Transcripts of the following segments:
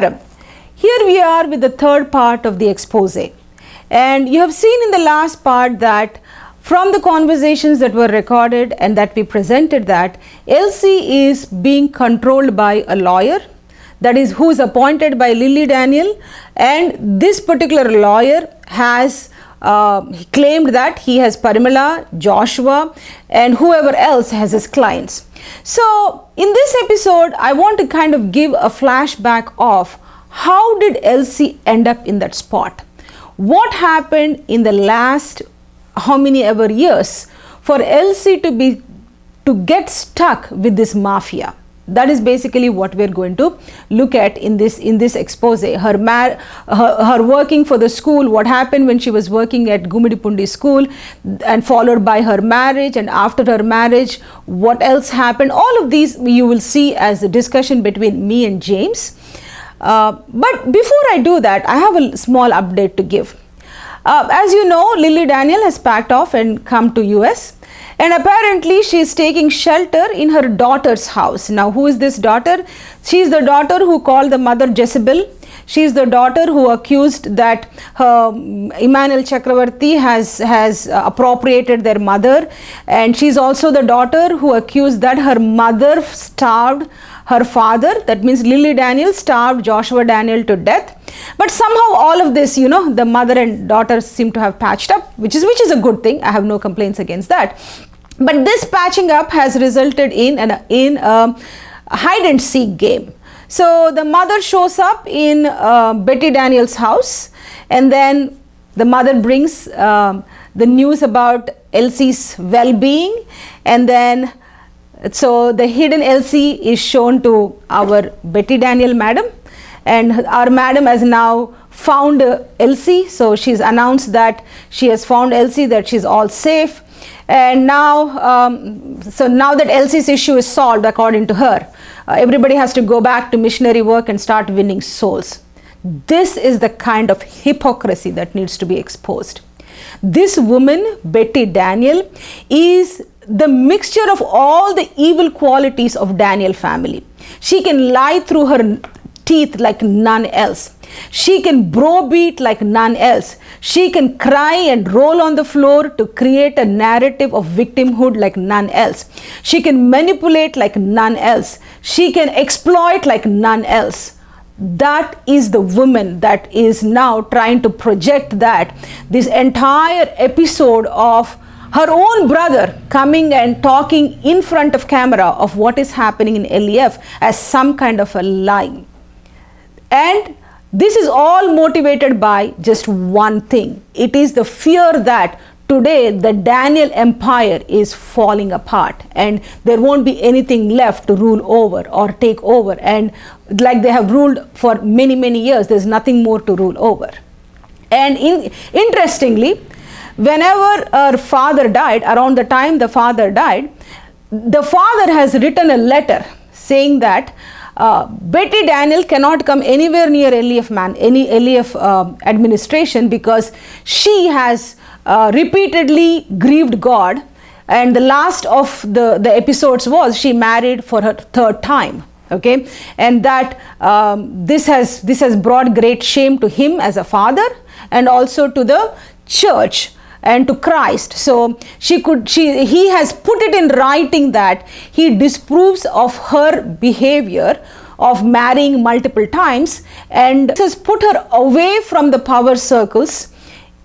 Namaskaram. Here we are with the third part of the expose. And you have seen in the last part that from the conversations that were recorded and that we presented, that Elsie is being controlled by a lawyer, that is, who is appointed by Lily Daniel, and this particular lawyer has claimed that he has Parimala, Joshua, and whoever else has his clients. So in this episode, I want to kind of give a flashback of how did Elsie end up in that spot? What happened in the last how many ever years for Elsie to get stuck with this mafia? That is basically what we're going to look at in this expose. Her working for the school, what happened when she was working at Gumidipundi school, and followed by her marriage, and after her marriage, what else happened? All of these you will see as a discussion between me and James. But before I do that, I have a small update to give. As you know, Lily Daniel has packed off and come to US. And apparently she is taking shelter in her daughter's house. Now, who is this daughter? She is the daughter who called the mother Jezebel. She is the daughter who accused that Emmanuel Chakravarti has appropriated their mother. And she is also the daughter who accused that her mother starved her father. That means Lily Daniel starved Joshua Daniel to death. But somehow all of this, the mother and daughter seem to have patched up, which is a good thing. I have no complaints against that. But this patching up has resulted in a hide and seek game. So the mother shows up in Betty Daniel's house, and then the mother brings the news about Elsie's well-being, and then so the hidden Elsie is shown to our Betty Daniel madam, and our madam has now found Elsie. So she's announced that she has found Elsie, that she's all safe. And now, so now that Elsie's issue is solved, according to her, everybody has to go back to missionary work and start winning souls. This is the kind of hypocrisy that needs to be exposed. This woman, Betty Daniel, is the mixture of all the evil qualities of Daniel family. She can lie through her teeth like none else. She can browbeat like none else. She can cry and roll on the floor to create a narrative of victimhood like none else. She can manipulate like none else. She can exploit like none else. That is the woman that is now trying to project that this entire episode of her own brother coming and talking in front of camera of what is happening in LEF as some kind of a lie. And this is all motivated by just one thing. It is the fear that today the Daniel empire is falling apart and there won't be anything left to rule over or take over. And like they have ruled for many, many years, there's nothing more to rule over. And interestingly, whenever her father died, around the time the father died, the father has written a letter saying that Betty Daniel cannot come anywhere near LEF administration because she has repeatedly grieved God, and the last of the episodes was she married for her third time. Okay, and that this has brought great shame to him as a father and also to the church and to Christ. So he has put it in writing that he disapproves of her behavior of marrying multiple times, and has put her away from the power circles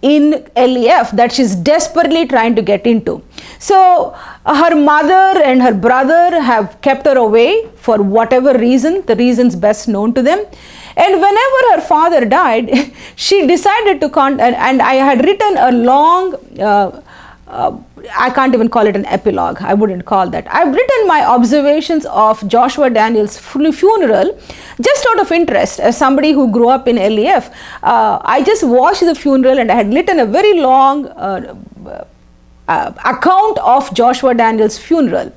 in LEF that she's desperately trying to get into. So her mother and her brother have kept her away for whatever reason, the reasons best known to them. And whenever her father died, she decided to and I had written a long, I can't even call it an epilogue, I wouldn't call that. I've written my observations of Joshua Daniel's funeral just out of interest. As somebody who grew up in LEF, I just watched the funeral and I had written a very long account of Joshua Daniel's funeral.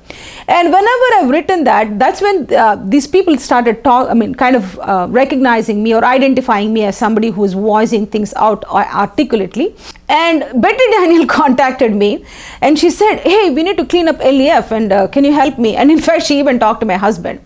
And whenever I've written that, that's when these people started recognizing me or identifying me as somebody who's voicing things out articulately. And Betty Daniel contacted me and she said, hey, we need to clean up LEF and can you help me? And in fact, she even talked to my husband.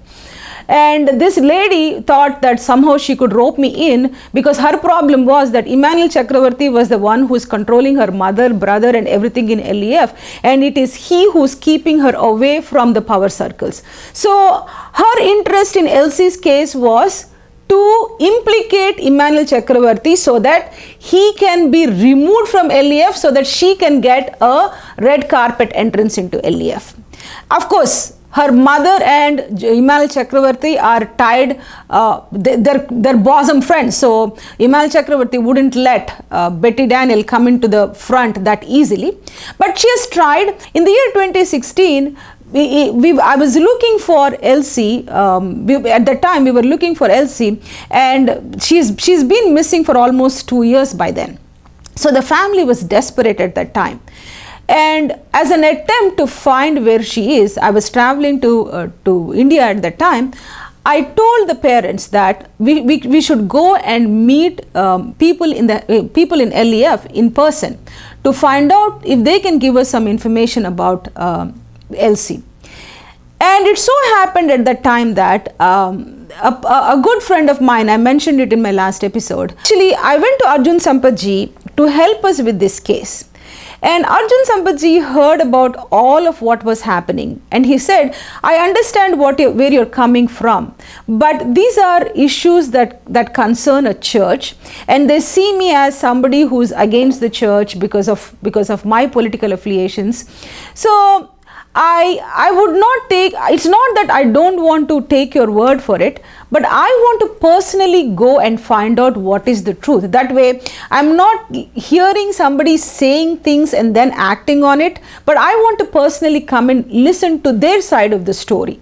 and this lady thought that somehow she could rope me in, because her problem was that Emmanuel Chakravarti was the one who is controlling her mother, brother and everything in LEF, and it is he who is keeping her away from the power circles. So her interest in Elsie's case was to implicate Emmanuel Chakravarti so that he can be removed from LEF, so that she can get a red carpet entrance into LEF. Of course, her mother and Emmanuel Chakravarti are tied, they're bosom friends. So Emmanuel Chakravarti wouldn't let Betty Daniel come into the front that easily. But she has tried. In the year 2016, I was looking for Elsie. At that time we were looking for Elsie, and she's been missing for almost 2 years by then. So the family was desperate at that time. And as an attempt to find where she is, I was traveling to India at that time. I told the parents that we should go and meet people in LEF in person to find out if they can give us some information about Elsie. And it so happened at that time that a good friend of mine, I mentioned it in my last episode. Actually, I went to Arjun Sampatji to help us with this case. And Arjun Sampatji heard about all of what was happening, and he said, I understand where you're coming from, but these are issues that concern a church, and they see me as somebody who's against the church because of my political affiliations. So I would not take, it's not that I don't want to take your word for it, but I want to personally go and find out what is the truth. That way, I'm not hearing somebody saying things and then acting on it, but I want to personally come and listen to their side of the story.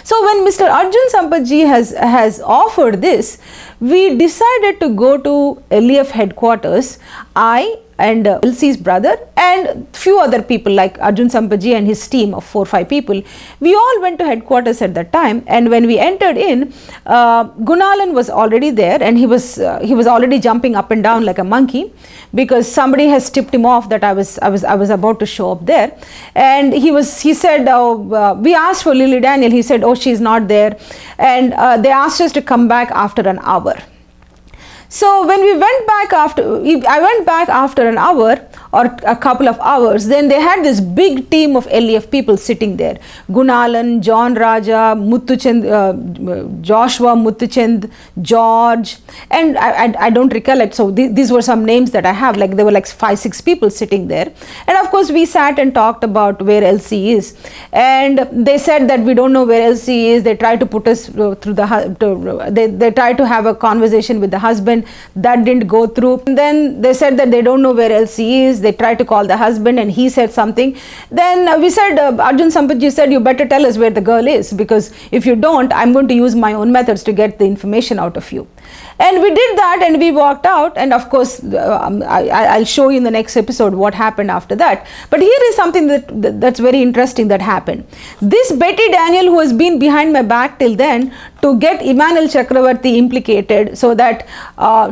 So when Mr. Arjun Sampatji has offered this, we decided to go to LEF headquarters. I and Elsie's brother and few other people like Arjun Sampatji and his team of 4 or 5 people. We all went to headquarters at that time, and when we entered in, Gunalan was already there, and he was already jumping up and down like a monkey, because somebody has tipped him off that I was about to show up there. And he said, we asked for Lily Daniel. He said, oh, she's not there, and they asked us to come back after an hour. So when I went back after an hour or a couple of hours, then they had this big team of LEF people sitting there. Gunalan, John Raja, Joshua Muthuchand, George, and I don't recollect. So these were some names that I have, like there were like 5-6 people sitting there. And of course we sat and talked about where Elsie is. And they said that we don't know where Elsie is. They tried to put us through they tried to have a conversation with the husband. That didn't go through. And then they said that they don't know where Elsie is. They tried to call the husband, and he said something. Then we said, Arjun Sampatji said, you better tell us where the girl is, because if you don't, I'm going to use my own methods to get the information out of you. And we did that, and we walked out, and of course I'll show you in the next episode what happened after that. But here is something that's very interesting that happened. This Betty Daniel, who has been behind my back till then to get Emmanuel Chakravarti implicated so that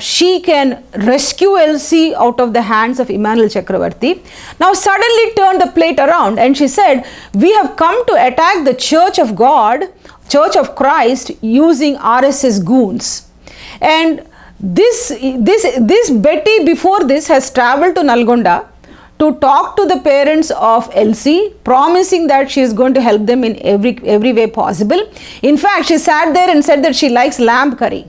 she can rescue Elsie out of the hands of Emmanuel Chakravarti, now suddenly turned the plate around, and she said, we have come to attack the Church of God, Church of Christ, using RSS goons. And this Betty before this has traveled to Nalgonda to talk to the parents of Elsie, promising that she is going to help them in every way possible. In fact, she sat there and said that she likes lamb curry,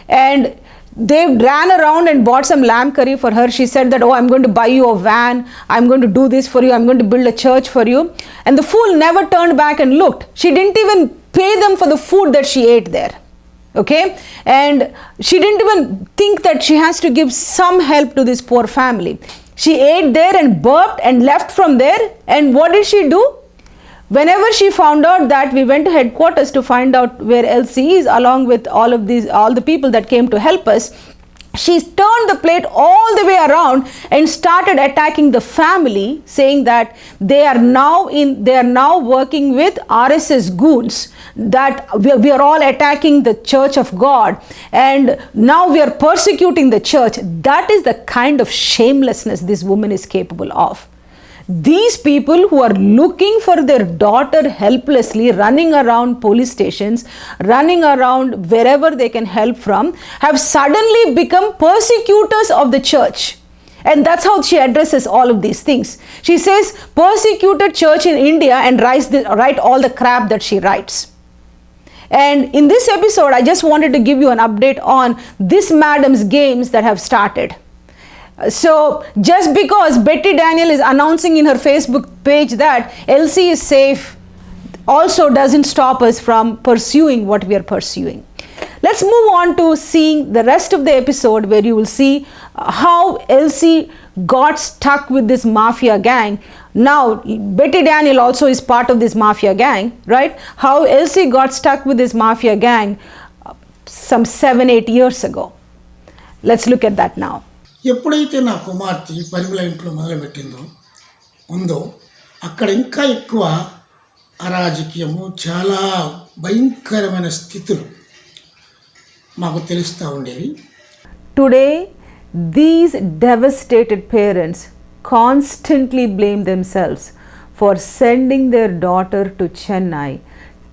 and they ran around and bought some lamb curry for her. She said that, oh, I'm going to buy you a van, I'm going to do this for you, I'm going to build a church for you. And the fool never turned back and looked. She didn't even pay them for the food that she ate there. Okay, and she didn't even think that she has to give some help to this poor family. She ate there and burped and left from there. And what did she do? Whenever she found out that we went to headquarters to find out where Elsie is, along with all the people that came to help us, she turned the plate all the way around and started attacking the family, saying that they are now working with RSS goons, that we are all attacking the Church of God, and now we are persecuting the church. That is the kind of shamelessness this woman is capable of. These people who are looking for their daughter helplessly, running around police stations, running around wherever they can help from, have suddenly become persecutors of the church. And that's how she addresses all of these things. She says, persecuted church in India, and write all the crap that she writes. And in this episode, I just wanted to give you an update on this madam's games that have started. So just because Betty Daniel is announcing in her Facebook page that Elsie is safe, also doesn't stop us from pursuing what we are pursuing. Let's move on to seeing the rest of the episode, where you will see how Elsie got stuck with this mafia gang. Now, Betty Daniel also is part of this mafia gang, right? How Elsie got stuck with this mafia gang some 7-8 years ago. Let's look at that now. ఎప్పుడైతే నా కుమార్తె పరిమళ ఇంట్లో మొదలుపెట్టిందో ఉందో అక్కడ ఇంకా ఎక్కువ అరాజకీయము, చాలా భయంకరమైన స్థితులు మాకు తెలుస్తూ ఉండేవి. Today, these devastated parents constantly blame themselves for sending their daughter to Chennai,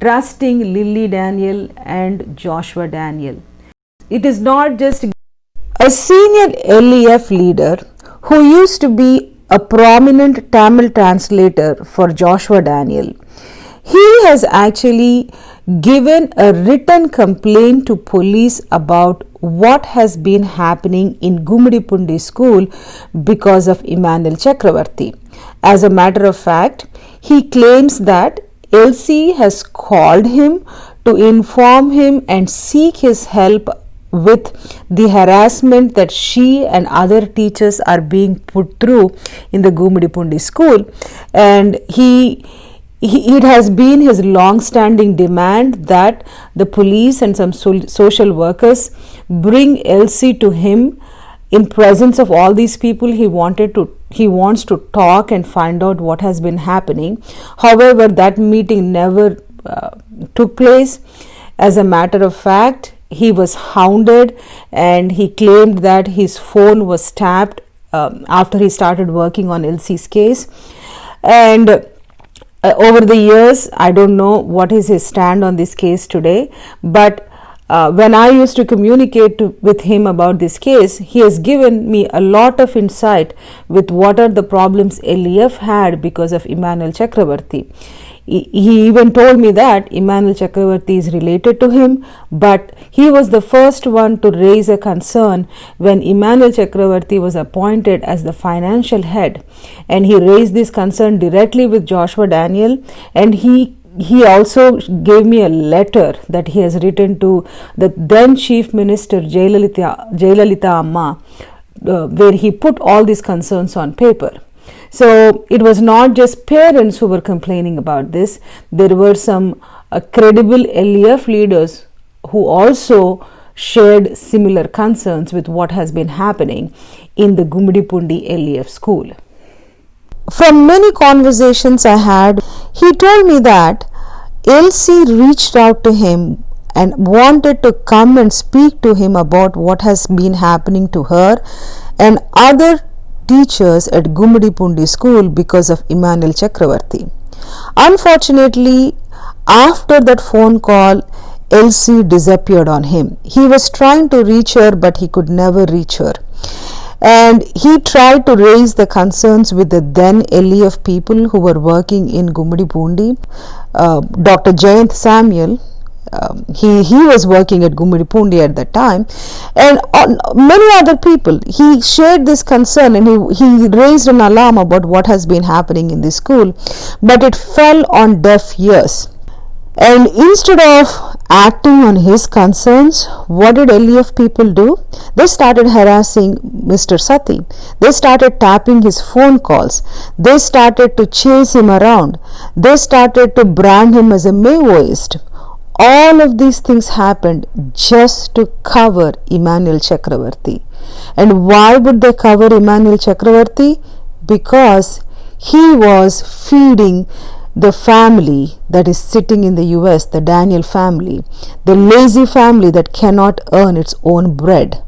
trusting Lily Daniel and Joshua Daniel. It is not just a senior LEF leader who used to be a prominent Tamil translator for Joshua Daniel. He has actually given a written complaint to police about what has been happening in Gummidipundi school because of Emmanuel Chakravarti. As a matter of fact, he claims that Elsie has called him to inform him and seek his help with the harassment that she and other teachers are being put through in the Gummidipundi school, and it has been his long-standing demand that the police and some social workers bring Elsie to him in presence of all these people. He wants to talk and find out what has been happening. However, that meeting never took place. As a matter of fact, he was hounded, and he claimed that his phone was tapped after he started working on Elsie's case. And over the years, I don't know what is his stand on this case today, but when I used to communicate with him about this case, he has given me a lot of insight with what are the problems LEF had because of Emmanuel Chakravarti. He even told me that Emmanuel Chakravarti is related to him, but he was the first one to raise a concern when Emmanuel Chakravarti was appointed as the financial head, and he raised this concern directly with Joshua Daniel, and he also gave me a letter that he has written to the then Chief Minister Jayalalitha Amma, where he put all these concerns on paper. So it was not just parents who were complaining about this. There were some credible LEF leaders who also shared similar concerns with what has been happening in the Gummidipundi LEF school. From many conversations I had, he told me that Elsie reached out to him and wanted to come and speak to him about what has been happening to her and other teachers at Gummidipundi school because of Emmanuel Chakravarti. Unfortunately, after that phone call, Elsie disappeared on him. He was trying to reach her, but he could never reach her. And he tried to raise the concerns with the then LEF people who were working in Gummidipundi. Dr. Jayant Samuel, he was working at Gummidipundi at that time, and many other people. He shared this concern, and he raised an alarm about what has been happening in this school, but it fell on deaf ears. And instead of acting on his concerns, what did LEF people do? They started harassing Mr. Sati. They started tapping his phone calls. They started to chase him around. They started to brand him as a Maoist. All of these things happened just to cover Emmanuel Chakravarti. And why would they cover Emmanuel Chakravarti? Because he was feeding the family that is sitting in the US, the Daniel family, the lazy family that cannot earn its own bread.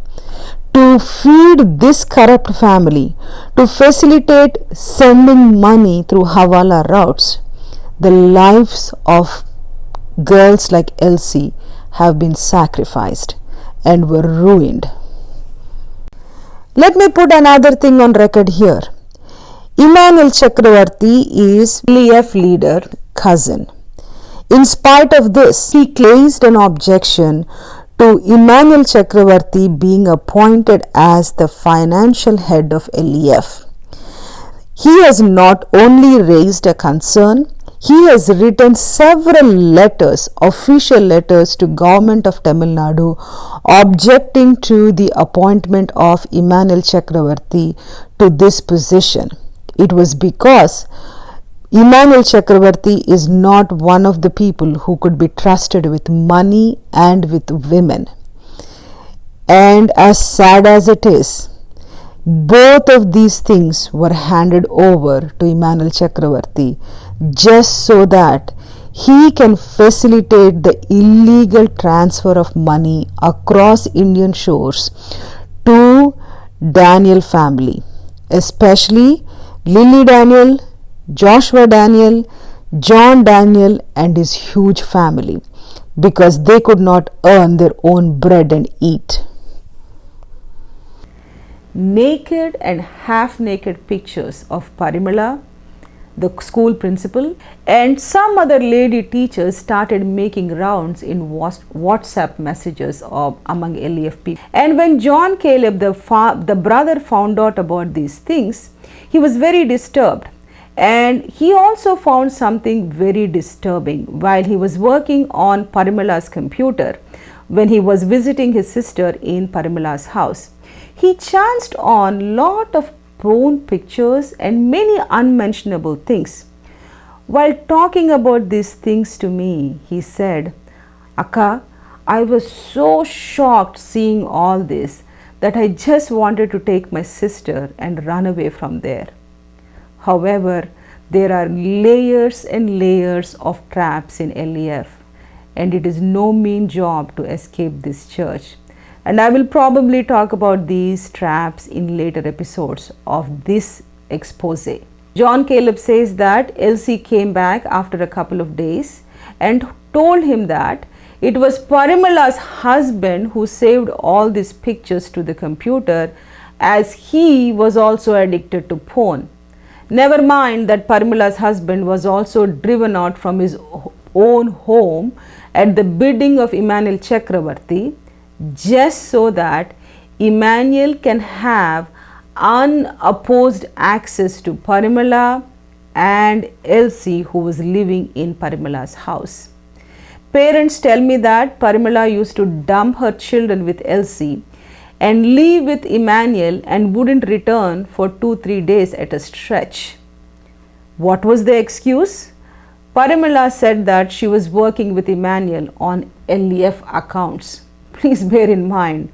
to feed this corrupt family, to facilitate sending money through Hawala routes. The lives of girls like Elsie have been sacrificed and were ruined. Let me put another thing on record here. Emmanuel Chakravarti is LEF leader cousin. In spite of this, he placed an objection to Emmanuel Chakravarti being appointed as the financial head of LEF. He has not only raised a concern, he has written several letters, official letters to government of Tamil Nadu objecting to the appointment of Emmanuel Chakravarti to this position. It was because Emmanuel Chakravarti is not one of the people who could be trusted with money and with women. And as sad as it is, both of these things were handed over to Emmanuel Chakravarti just so that he can facilitate the illegal transfer of money across Indian shores to Daniel family, especially Lily Daniel, Joshua Daniel, John Daniel and his huge family, because they could not earn their own bread and eat. Naked and half-naked pictures of Parimala, the school principal, and some other lady teachers started making rounds in WhatsApp messages among LEF people. And when John Caleb, the brother, found out about these things, he was very disturbed. And he also found something very disturbing while he was working on Parimala's computer when he was visiting his sister in Parimala's house. He chanced on lot of porn pictures and many unmentionable things. While talking about these things to me, he said, "Akka, I was so shocked seeing all this that I just wanted to take my sister and run away from there." However, there are layers and layers of traps in LEF, and it is no mean job to escape this church. And I will probably talk about these traps in later episodes of this expose. John Caleb says that Elsie came back after a couple of days and told him that it was Parimala's husband who saved all these pictures to the computer, as he was also addicted to porn. Never mind that Parimala's husband was also driven out from his own home at the bidding of Emmanuel Chakravarti, just so that Emmanuel can have unopposed access to Parimala and Elsie, who was living in Parimala's house. Parents tell me that Parimala used to dump her children with Elsie and leave with Emmanuel and wouldn't return for 2-3 days at a stretch. What was the excuse? Parimala said that she was working with Emmanuel on LEF accounts. Please bear in mind,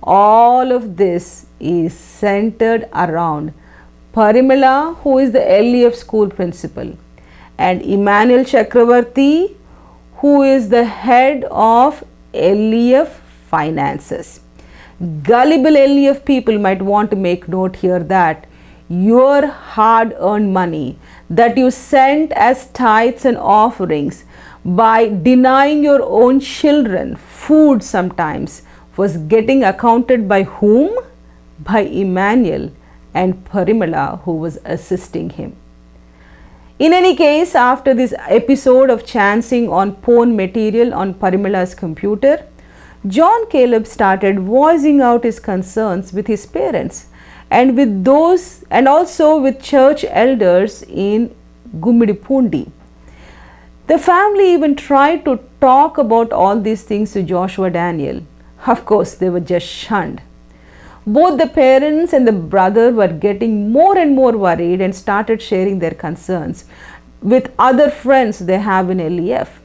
all of this is centered around Parimala, who is the LEF school principal, and Emmanuel Chakravarti, who is the head of LEF finances. Gullible LEF people might want to make note here that your hard-earned money that you sent as tithes and offerings by denying your own children food sometimes was getting accounted by whom? By Emmanuel and Parimala, who was assisting him. In any case, after this episode of chancing on porn material on Parimala's computer, John Caleb started voicing out his concerns with his parents and with those, and also with church elders in Gumidipundi. The family even tried to talk about all these things to Joshua Daniel. Of course, they were just shunned. Both the parents and the brother were getting more and more worried and started sharing their concerns with other friends they have in LEF.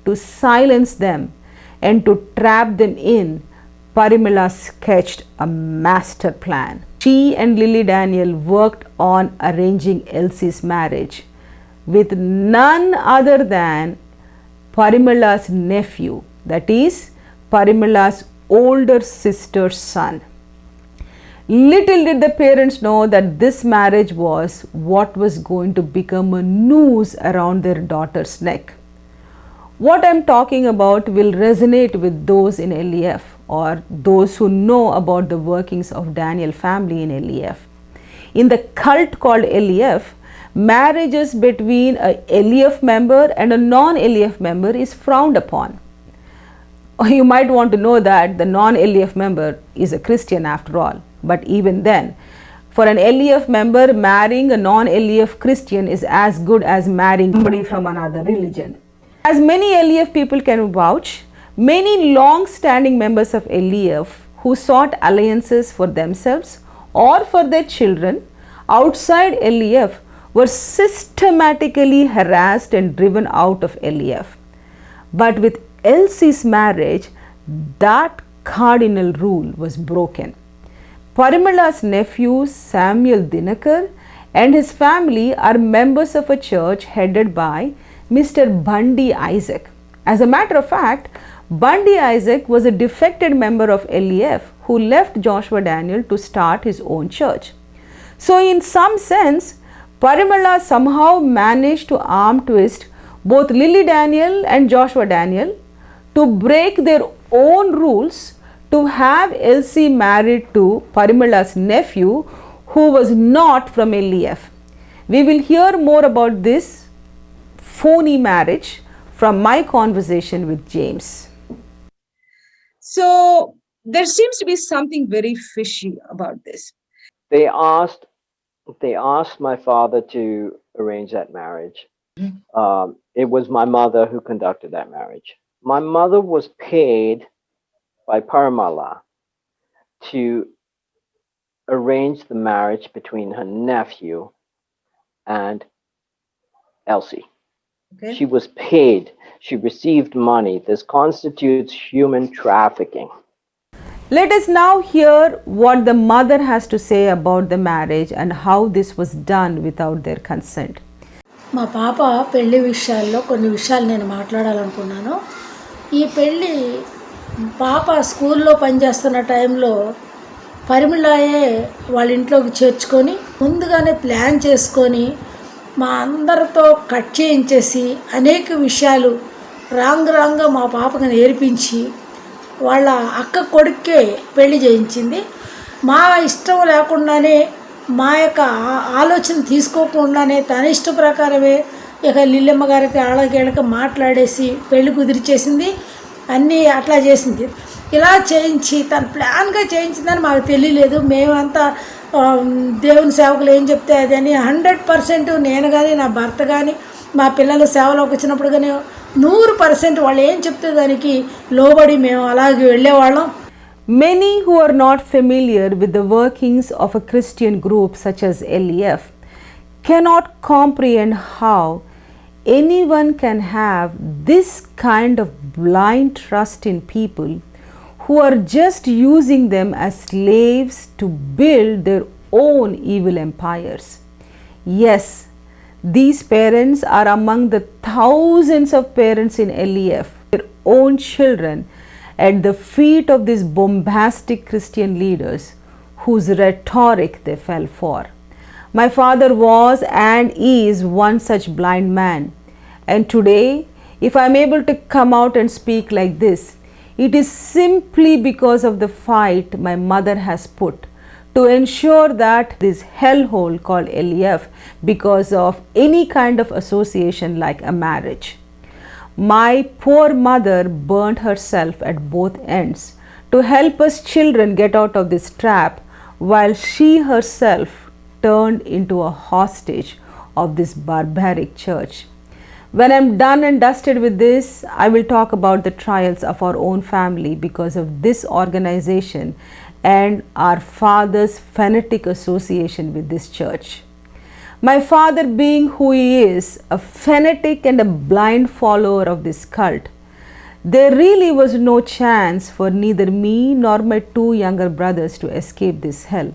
To silence them and to trap them in, Parimala sketched a master plan. She and Lily Daniel worked on arranging Elsie's marriage with none other than Parimala's nephew, that is Parimala's older sister's son. Little did the parents know that this marriage was what was going to become a noose around their daughter's neck. What I'm talking about will resonate with those in LEF or those who know about the workings of Daniel family in LEF. In the cult called LEF, marriages between a LEF member and a non-LEF member is frowned upon. You might want to know that the non-LEF member is a Christian after all, but even then, for an LEF member, marrying a non-LEF Christian is as good as marrying somebody from another religion. As many LEF people can vouch, many long-standing members of LEF who sought alliances for themselves or for their children outside LEF were systematically harassed and driven out of LEF. But with Elsie's marriage, that cardinal rule was broken. Parimala's nephew Samuel Dinakar and his family are members of a church headed by Mr. Bundy Isaac. As a matter of fact, Bundy Isaac was a defected member of LEF who left Joshua Daniel to start his own church. So in some sense, Parimala somehow managed to arm twist both Lily Daniel and Joshua Daniel to break their own rules to have Elsie married to Parimala's nephew who was not from LEF. We will hear more about this phony marriage from my conversation with James. So there seems to be something very fishy about this. They asked my father to arrange that marriage. It was my mother who conducted that marriage. My mother was paid by Parimala to arrange the marriage between her nephew and Elsie. Okay. She was paid. She received money. This constitutes human trafficking. Let us now hear what the mother has to say about the marriage and how this was done without their consent. మా పాప పెళ్లి విషయాల్లో కొన్ని విషయాలు నేను మాట్లాడాలనుకున్నాను. ఈ పెళ్ళి పాప స్కూల్లో పనిచేస్తున్న టైంలో పరిమళయే వాళ్ళ ఇంట్లోకి చేర్చుకొని ముందుగానే ప్లాన్ చేసుకొని మా అందరితో కట్ చేయించేసి అనేక విషయాలు రాంగ్గా మా పాపకు నేర్పించి వాళ్ళ అక్క కొడుక్కే పెళ్లి చేయించింది. మా ఇష్టం లేకుండానే మా యొక్క ఆలోచన తీసుకోకుండానే తన ఇష్ట ప్రకారమే ఇక లిల్లమ్మ గారికి ఆళ్ళకి మాట్లాడేసి పెళ్లి కుదిరిచేసింది. అన్నీ అట్లా చేసింది. ఇలా చేయించి తను ప్లాన్గా చేయించిందని మాకు తెలియలేదు. మేమంతా దేవుని సేవకులు ఏం చెప్తే అది అని 100% నేను కానీ నా భర్త కానీ మా పిల్లలు సేవలోకి వచ్చినప్పుడు కానీ 100% వాళ్ళు ఏం చెప్తే దానికి లోబడి మేము అలాగే వెళ్ళేవాళ్ళం. Many who are not familiar with the workings of a Christian group such as LEF cannot comprehend how anyone can have this kind of blind trust in people who are just using them as slaves to build their own evil empires. Yes, these parents are among the thousands of parents in LEF, their own children at the feet of these bombastic Christian leaders whose rhetoric they fell for. My father was and is one such blind man, and today, if I am able to come out and speak like this, it is simply because of the fight my mother has put to ensure that this hellhole called LEF because of any kind of association like a marriage. My poor mother burnt herself at both ends to help us children get out of this trap, while she herself turned into a hostage of this barbaric church. When I'm done and dusted with this, I will talk about the trials of our own family because of this organization and our father's fanatic association with this church. My father, being who he is, a fanatic and a blind follower of this cult, there really was no chance for neither me nor my two younger brothers to escape this hell.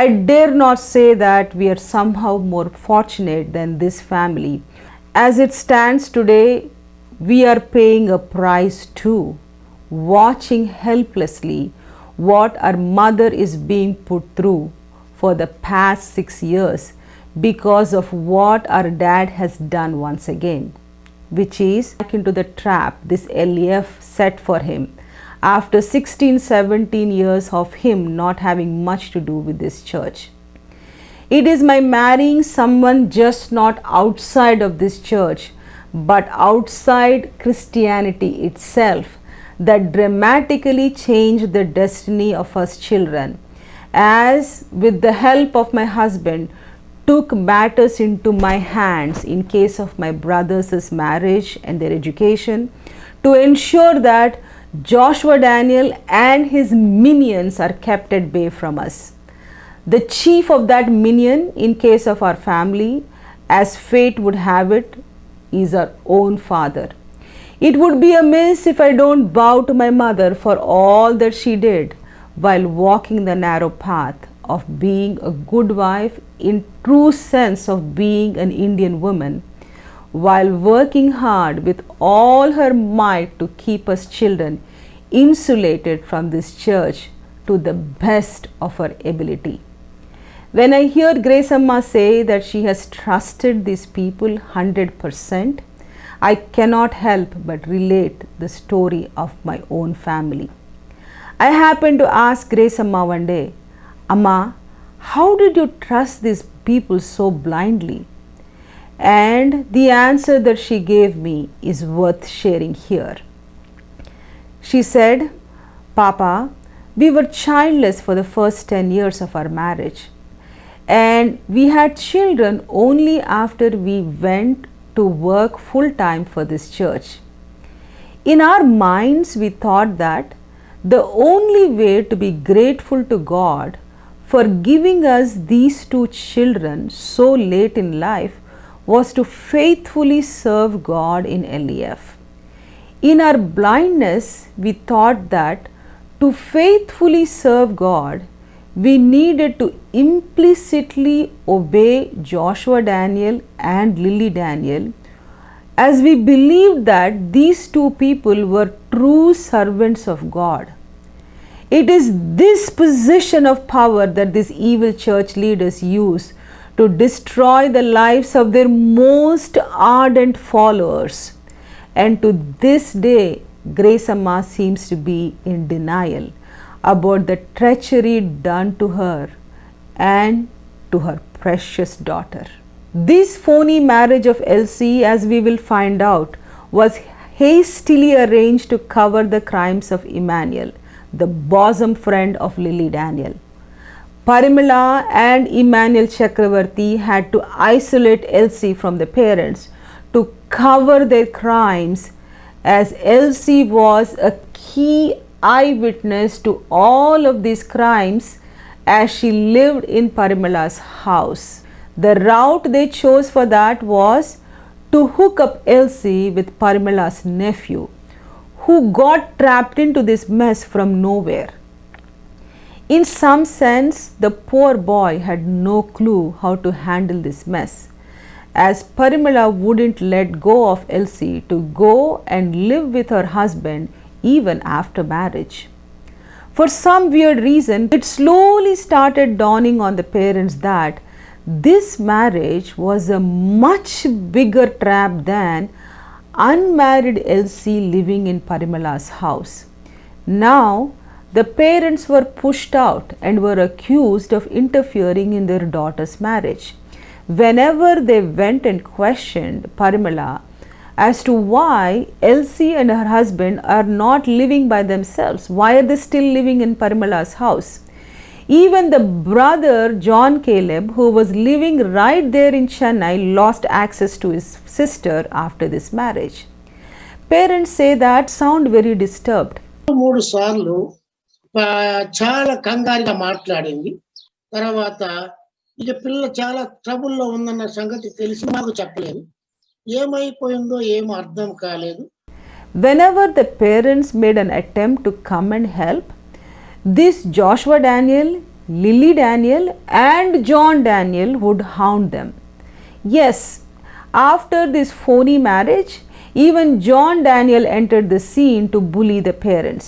I dare not say that we are somehow more fortunate than this family. As it stands today, we are paying a price too, watching helplessly what our mother is being put through for the past 6 years because of what our dad has done once again, which is back into the trap this LEF set for him after 16-17 years of him not having much to do with this church. It is my marrying someone just not outside of this church but outside Christianity itself that dramatically changed the destiny of us children, as with the help of my husband took matters into my hands in case of my brothers' marriage and their education to ensure that Joshua Daniel and his minions are kept at bay from us. The chief of that minion in case of our family, as fate would have it, is our own father. It would be amiss if I don't bow to my mother for all that she did while walking the narrow path of being a good wife in true sense of being an Indian woman, while working hard with all her might to keep us children insulated from this church to the best of her ability. When I hear Grace Amma say that she has trusted these people 100%, I cannot help but relate the story of my own family. I happened to ask Grace Amma one day, Amma, how did you trust these people so blindly? And the answer that she gave me is worth sharing here. She said, Papa, we were childless for the first 10 years of our marriage. And we had children only after we went to work full time for this church. In our minds, we thought that the only way to be grateful to God for giving us these two children so late in life was to faithfully serve God in LEF. In our blindness, we thought that to faithfully serve God, we needed to implicitly obey Joshua Daniel and Lily Daniel, as we believed that these two people were true servants of God. It is this position of power that these evil church leaders use to destroy the lives of their most ardent followers. And to this day, Grace Amma seems to be in denial about the treachery done to her and to her precious daughter. This phony marriage of Elsie, as we will find out, was hastily arranged to cover the crimes of Emmanuel, the bosom friend of Lily Daniel. Parimala and Emmanuel Chakravarti had to isolate Elsie from the parents to cover their crimes, as Elsie was a key eyewitness to all of these crimes as she lived in Parimala's house. The route they chose for that was to hook up Elsie with Parimala's nephew, who got trapped into this mess from nowhere. In some sense, the poor boy had no clue how to handle this mess, as Parimala wouldn't let go of Elsie to go and live with her husband even after marriage. For some weird reason, it slowly started dawning on the parents that this marriage was a much bigger trap than unmarried Elsie living in Parimala's house. Now, the parents were pushed out and were accused of interfering in their daughter's marriage. Whenever they went and questioned Parimala as to why Elsie and her husband are not living by themselves, why are they still living in Parimala's house? Even the brother John Caleb, who was living right there in Chennai, lost access to his sister after this marriage. Parents say that sound very disturbed. 3 సార్లు చాలా కంగారుగా మాట్లాడింది. తర్వాత ఇక పిల్ల చాలా ట్రబుల్లో ఉందన్న సంగతి తెలిసి నాకు చెప్పలేదు. ఏమైపోయిందో ఏమో అర్థం కాలేదు. Whenever the parents made an attempt to come and help, this Joshua Daniel, Lily Daniel and John Daniel would hound them. Yes, after this phony marriage, even John Daniel entered the scene to bully the parents.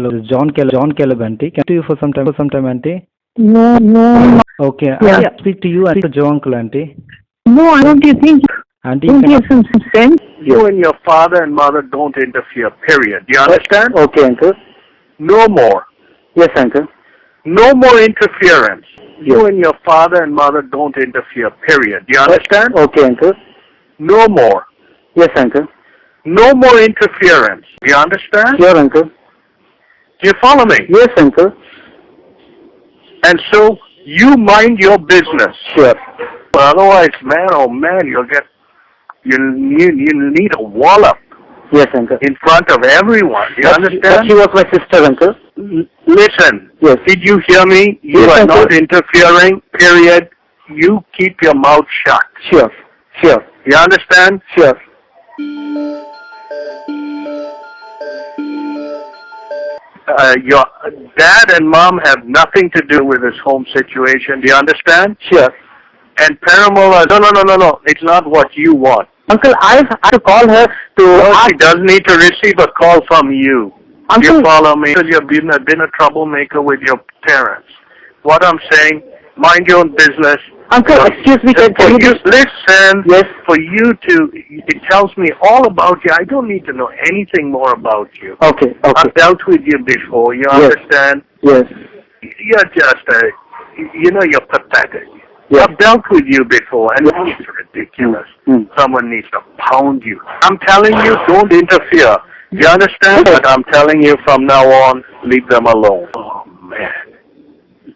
Hello, this is John Caleb, auntie. Can I talk to you for some time, auntie? No. Okay, Yeah. auntie, I speak to you and to Joe uncle, auntie. No, don't you think? Auntie, Don't you have some sense? You and your father and mother don't interfere, period. Do you understand? Okay, uncle. No more. Yes, uncle. No more interference. You and your father and mother don't interfere, period. Do you understand? Okay, uncle. No more. Yes, uncle. No more interference. Do you understand? Sure, uncle. Do you follow me? Yes, uncle. And so you mind your business. Sure. Otherwise, man, oh man, you'll need a wallop Yes, uncle. in front of everyone. Do you But understand? she was my sister, uncle. Listen. Yes. Did you hear me? You Yes, are uncle. not interfering, period. You keep your mouth shut. Sure. Sure. You understand? Sure. Your dad and mom have nothing to do with this home situation. Do you understand? Sure. And Paramola, no. It's not what you want. Uncle, I have to call her to No, ask. she doesn't need to receive a call from you. Uncle, You follow me? Because you've been a troublemaker with your parents. What I'm saying, mind your own business. Uncle, excuse me, can For you you, just... listen, Yes. for you to, it tells me all about you. I don't need to know anything more about you. Okay, okay. I've dealt with you before, you Yes. understand? Yes. You're just you're pathetic. Yes. I've dealt with you before, and Yes. it's ridiculous. Hmm. Someone needs to pound you. I'm telling you, don't interfere. You understand? Okay. But I'm telling you from now on, leave them alone. Oh, man.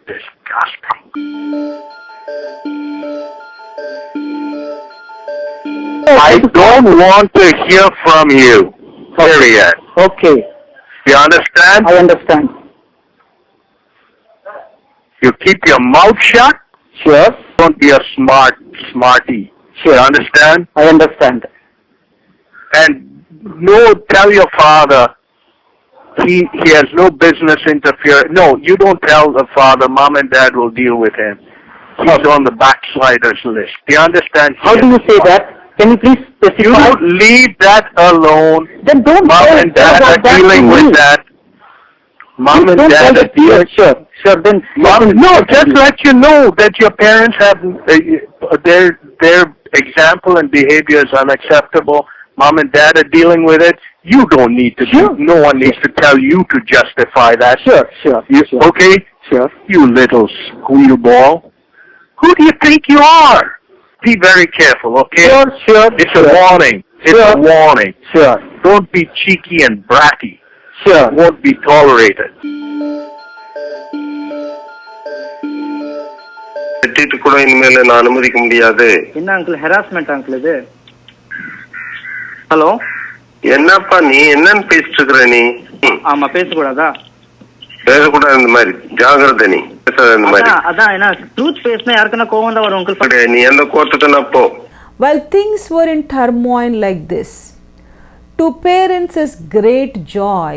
Disgusting. I don't want to hear from you. Period. Okay. You understand? I understand. You keep your mouth shut. Sure. Don't be a smarty. Sure. You understand? I understand. And no, tell your father he has no business interfering. No, you don't tell the father. Mom and dad will deal with him. He's on the backsliders list. Do you understand? How do you say that? Can you please You specify? leave that alone. Then don't Mom tell and dad about are that dealing to with me. that. Mom and Don't tell dad are that to me. dealing. Sure. Then No, just let you know that your parents have their example and behavior is unacceptable. Mom and dad are dealing with it. You don't need to. Sure. No one needs to tell you to justify that. Sure. Okay? Sure. You little squealball. Who do you think you are? Be very careful, okay? Sure. It's a warning. It's a warning. Sure. Don't be cheeky and bratty. Sure. Won't be tolerated. வெட்டிட்டு கூட இனிமேல் நான் அனுமதிக்க முடியாது. என்ன uncle harassment uncle இது? Hello, என்னப்பா நீ என்னன்னு பேசிட்டு இருக்கிற நீ? ஆமா பேசக்கூடாதா? பேசக்கூடாது இந்த மாதிரி. ஜாகிரதை நீ பேசாத இந்த மாதிரி. அதான் என்ன ட்ரூத் பேசினா யாருக்குன்னா கோவம் தான் வரும் அங்கிள். நீ எந்த கோர்ட்டுக்குன்னா போ. While things were in turmoil like this, to parents' great joy,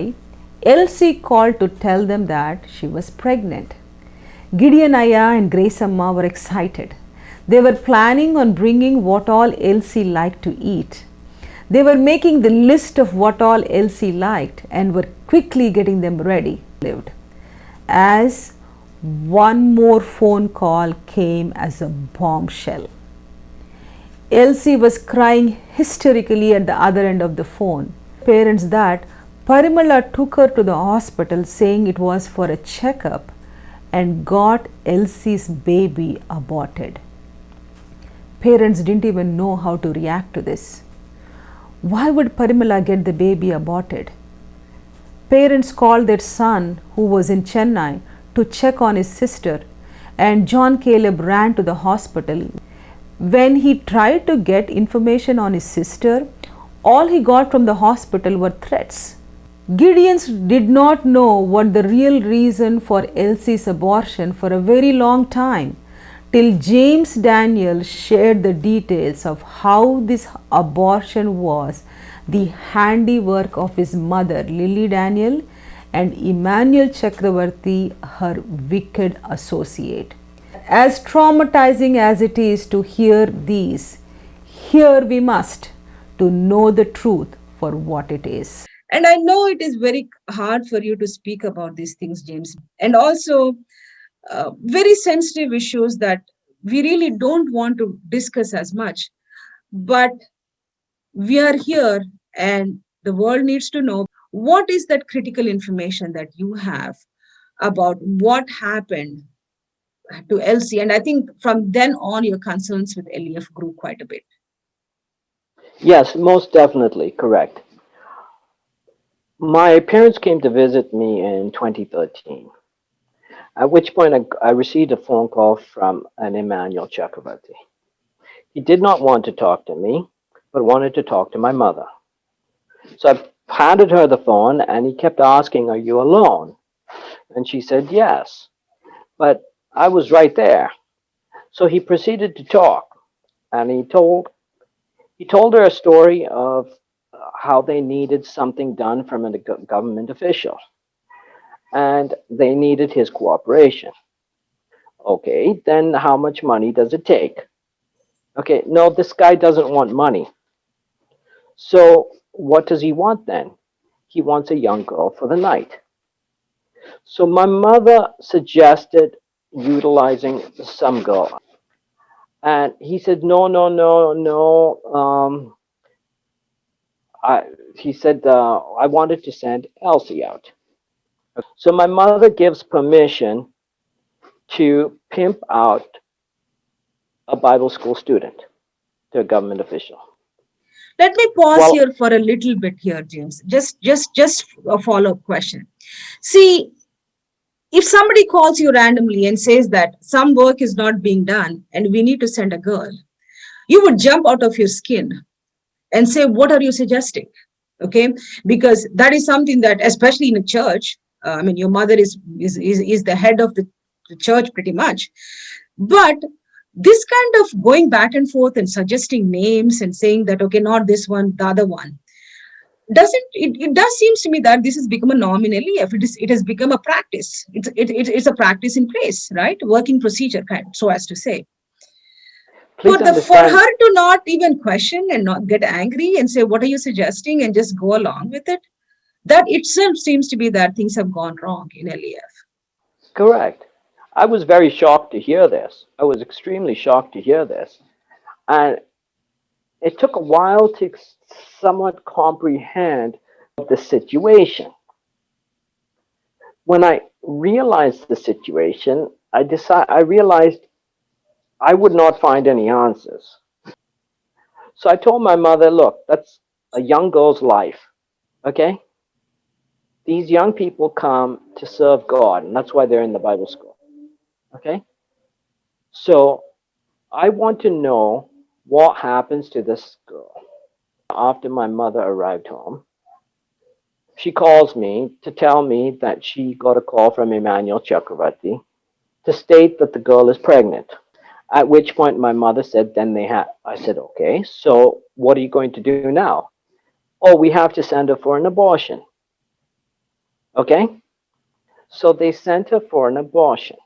Elsie called to tell them that she was pregnant. Gideon Aya and Grace Amma were excited. They were planning on bringing what all Elsie liked to eat. They were making the list of what all Elsie liked and were quickly getting them ready. As one more phone call came as a bombshell. Elsie was crying hysterically at the other end of the phone. Parents that Parimala took her to the hospital saying it was for a checkup and got Elsie's baby aborted. Parents didn't even know how to react to this. Why would Parimala get the baby aborted? Parents called their son, who was in Chennai, to check on his sister, and John Caleb ran to the hospital. When he tried to get information on his sister, all he got from the hospital were threats. Gideon did not know what the real reason for Elsie's abortion for a very long time, till James Daniel shared the details of how this abortion was the handiwork of his mother Lily Daniel and Emmanuel Chakravarti, her wicked associate. As traumatizing as it is to hear these, here we must to know the truth for what it is. And I know it is very hard for you to speak about these things, James, and also very sensitive issues that we really don't want to discuss as much. But we are here, and the world needs to know what is that critical information that you have about what happened to Elsie. And I think from then on, your concerns with LEF grew quite a bit. Yes, most definitely correct. My parents came to visit me in 2013, at which point I received a phone call from an Emmanuel Chakravarti. He did not want to talk to me, but wanted to talk to my mother. So I handed her the phone, and he kept asking, "Are you alone?" And she said, "Yes." But I was right there. So he proceeded to talk, and he told her a story of how they needed something done from a government official, and they needed his cooperation. Okay, then how much money does it take? Okay, no, this guy doesn't want money. So what does he want then? He wants a young girl for the night. So my mother suggested utilizing some girl. And he said, no, no, no, no. He said, I wanted to send Elsie out. So my mother gives permission to pimp out a Bible school student to a government official. Let me pause Well, here for a little bit here, James. Just a follow-up question. See, if somebody calls you randomly and says that some work is not being done and we need to send a girl, you would jump out of your skin and say, what are you suggesting? Okay, because that is something that, especially in a church, I mean, your mother is the head of the church pretty much. But this kind of going back and forth and suggesting names and saying that, okay, not this one, the other one, it does seems to me that this has become a norm in LEF. It has become a practice. It's a practice in place, right? Working procedure, kind, so as to say. please For understand. her to not even question and not get angry and say, what are you suggesting, and just go along with it, that itself seems to be that things have gone wrong in LEF. Correct. I was very shocked to hear this. I was extremely shocked to hear this. And it took a while to somewhat comprehend the situation. When I realized the situation, I realized I would not find any answers. So I told my mother, look, that's a young girl's life. Okay? These young people come to serve God, and that's why they're in the Bible school. Okay? So I want to know what happens to this girl. After my mother arrived home, she calls me to tell me that she got a call from Emmanuel Chakravarti to state that the girl is pregnant. At which point my mother said, then they have. I said, okay, so what are you going to do now? Oh, we have to send her for an abortion. Okay? So they sent her for an abortion.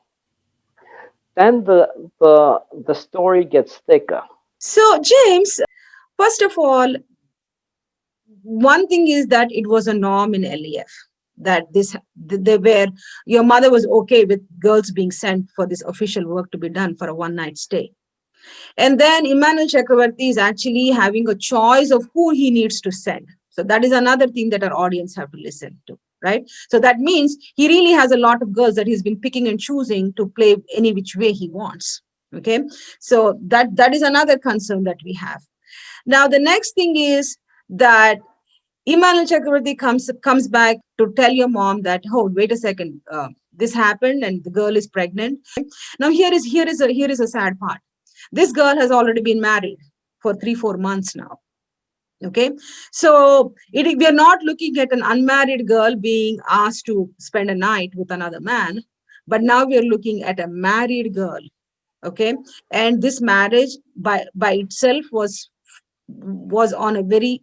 Then the story gets thicker. So, James, first of all, one thing is that it was a norm in LEF that they were, your mother was okay with girls being sent for this official work to be done for a one-night stay. And then Emmanuel Chakravarti is actually having a choice of who he needs to send. So that is another thing that our audience have to listen to, right? So that means he really has a lot of girls that he's been picking and choosing to play any which way he wants. Okay, so that is another concern that we have. Now, the next thing is that Emmanuel Chakravarti comes back to tell your mom that, oh, wait a second, this happened and the girl is pregnant. Now, here is a sad part. This girl has already been married for 3-4 months now. Okay, so we are not looking at an unmarried girl being asked to spend a night with another man, but now we are looking at a married girl. Okay, and this marriage by itself was on a very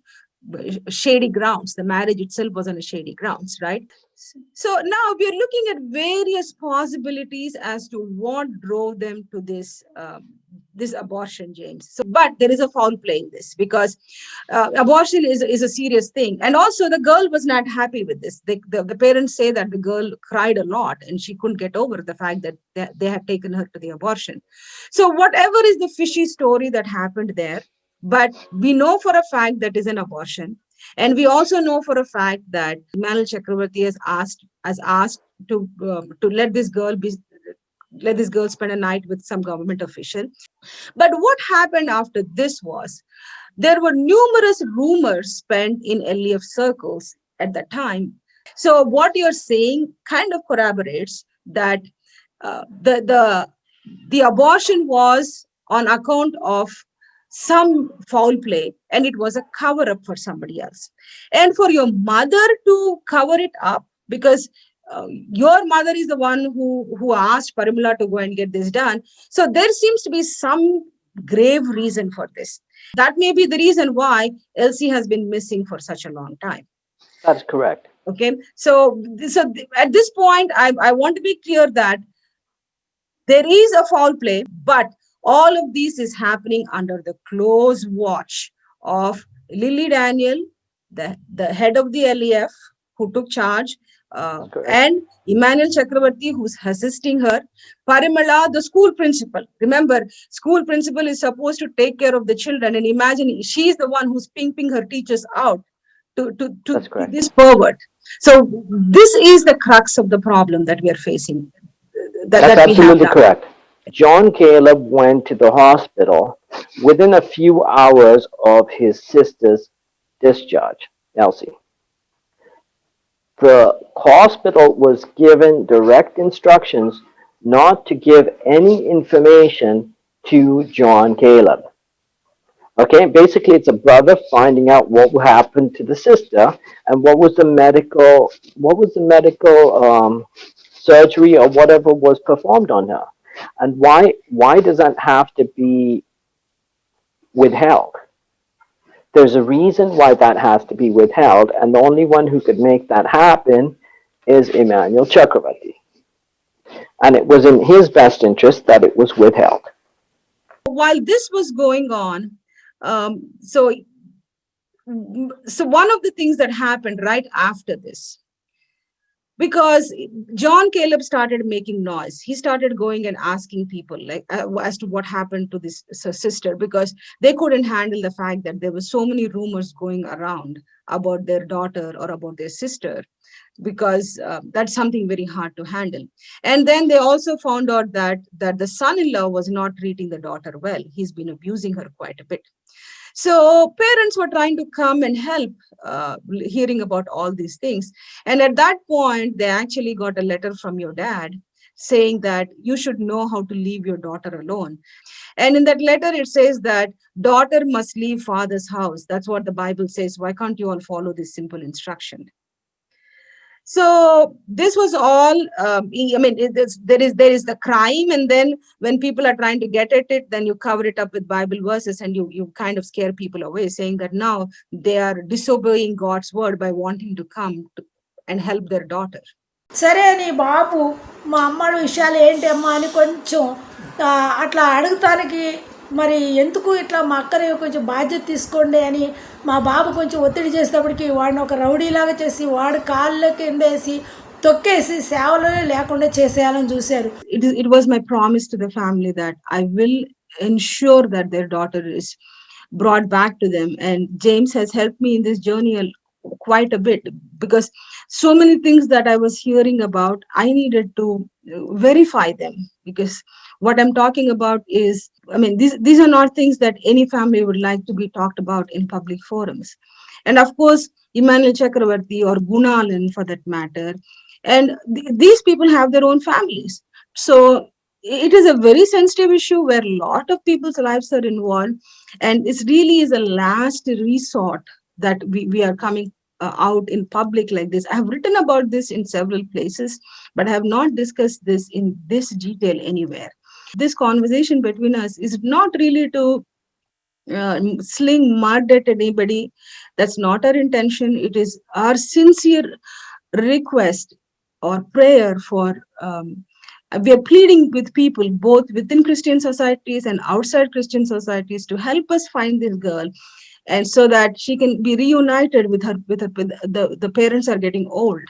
shady grounds. The marriage itself was on a shady grounds, right? So now we are looking at various possibilities as to what drove them to this abortion, James. So, but there is a foul play in this, because abortion is a serious thing. And also the girl was not happy with this. The parents say that the girl cried a lot and she couldn't get over the fact that they had taken her to the abortion. So whatever is the fishy story that happened there, but we know for a fact that is an abortion. And we also know for a fact that Emmanuel Chakravarti has asked to let this girl spend a night with some government official. But what happened after this was there were numerous rumors spent in LEF circles at the time. So what you're saying kind of corroborates that the abortion was on account of some foul play, and it was a cover up for somebody else. And for your mother to cover it up, because your mother is the one who asked Parimala to go and get this done. So there seems to be some grave reason for this. That may be the reason why Elsie has been missing for such a long time. That's correct. Okay. So at this point, I want to be clear that there is a foul play, but all of this is happening under the close watch of Lily Daniel, the head of the LEF, who took charge, and Emmanuel Chakravarti, who's assisting her, Parimala, the school principal. Remember, school principal is supposed to take care of the children, and imagine she's the one who's pimping her teachers out to this pervert. So this is the crux of the problem that we are facing. That's absolutely correct. John Caleb went to the hospital within a few hours of his sister's discharge, Elsie. The hospital was given direct instructions not to give any information to John Caleb. Okay, basically it's a brother finding out what happened to the sister and what was the medical surgery or whatever was performed on her. And why does that have to be withheld? There's a reason why that has to be withheld, and the only one who could make that happen is Emmanuel Chakravarti. And it was in his best interest that it was withheld. While this was going on, so one of the things that happened right after this, because John Caleb started making noise. He started going and asking people like as to what happened to this sister, because they couldn't handle the fact that there were so many rumors going around about their daughter or about their sister, because that's something very hard to handle. And then they also found out that the son-in-law was not treating the daughter well. He's been abusing her quite a bit. So parents were trying to come and help, hearing about all these things. And at that point, they actually got a letter from your dad saying that you should know how to leave your daughter alone. And in that letter, it says that daughter must leave father's house. That's what the Bible says. Why can't you all follow this simple instruction? So this was all, there is the crime, and then when people are trying to get at it, then you cover it up with Bible verses and you kind of scare people away, saying that now they are disobeying God's word by wanting to come and help their daughter. సరే అని బాబు మా అమ్మాడి విషయాలు ఏంటి అమ్మా అని కొంచెం అట్లా అడుగుతానికి, మరి ఎందుకు ఇట్లా మా అక్కని కొంచెం బాధ్యత తీసుకోండి అని మా బాబు కొంచెం ఒత్తిడి చేసేటప్పటికి వాడిని ఒక రౌడీలాగా చేసి వాడు కాళ్ళ కిందేసి తొక్కేసి సేవలోనే లేకుండా చేసేయాలని చూశారు. It was my promise to the family that I will ensure that their daughter is brought back to them, and James has helped me in this journey quite a bit, because so many things that I was hearing about, I needed to verify them, because what I'm talking about is, these are not things that any family would like to be talked about in public forums. And of course, Emmanuel Chakravarti or Gunalan for that matter, and these people have their own families. So it is a very sensitive issue where a lot of people's lives are involved, and it really is a last resort that we are coming out in public like this. I have written about this in several places, but I have not discussed this in this detail anywhere. This conversation between us is not really to sling mud at anybody. That's not our intention. It is our sincere request or prayer for, we are pleading with people both within Christian societies and outside Christian societies to help us find this girl, and so that she can be reunited with the parents are getting old,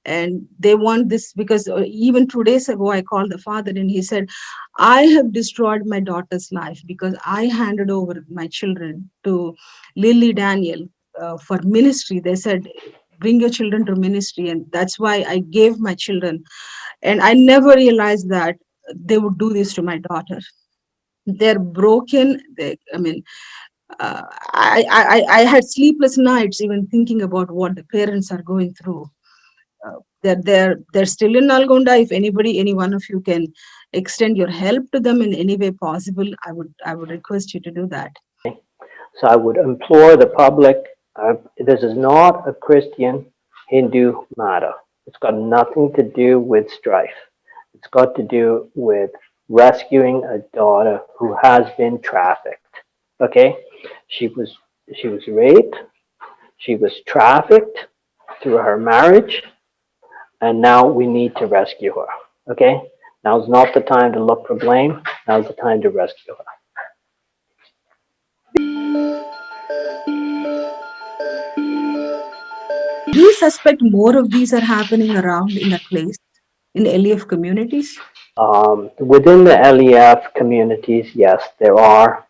and they want this because even 2 days ago I called the father and he said, I have destroyed my daughter's life because I handed over my children to Lily Daniel for ministry. They said, bring your children to ministry, and that's why I gave my children. And I never realized that they would do this to my daughter. They're broken. I had sleepless nights even thinking about what the parents are going through. They're still in Nalgonda. If anybody, any one of you can extend your help to them in any way possible, I would request you to do that. So I would implore the public, this is not a Christian Hindu matter. It's got nothing to do with strife. It's got to do with rescuing a daughter who has been trafficked. Okay? She was raped, she was trafficked through her marriage, and now we need to rescue her. Okay? Now's not the time to look for blame. Now's the time to rescue her. Do you suspect more of these are happening around in that place, in LEF communities? Within the LEF communities, yes, there are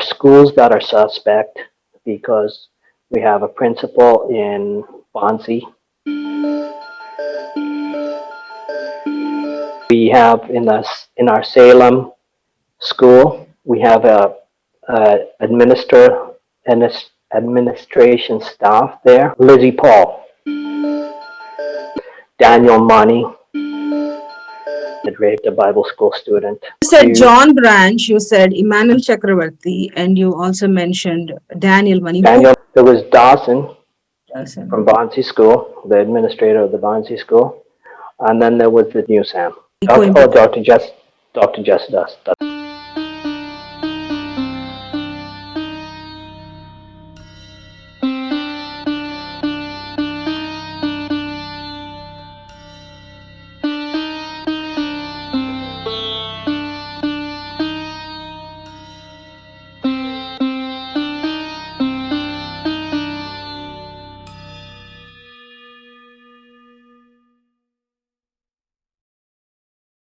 schools that are suspect because we have a principal in Bonsi. We have in our Salem school, we have a administration staff there. Lizzie Paul, Daniel Money, that raped a Bible school student. You said John Branch, you said Emmanuel Chakravarti, and you also mentioned Daniel Money. Daniel, there was Dawson Dawson. from Bonsi School, the administrator of the Bonsi School, and then there was the new Sam. Dr. Jess Dust.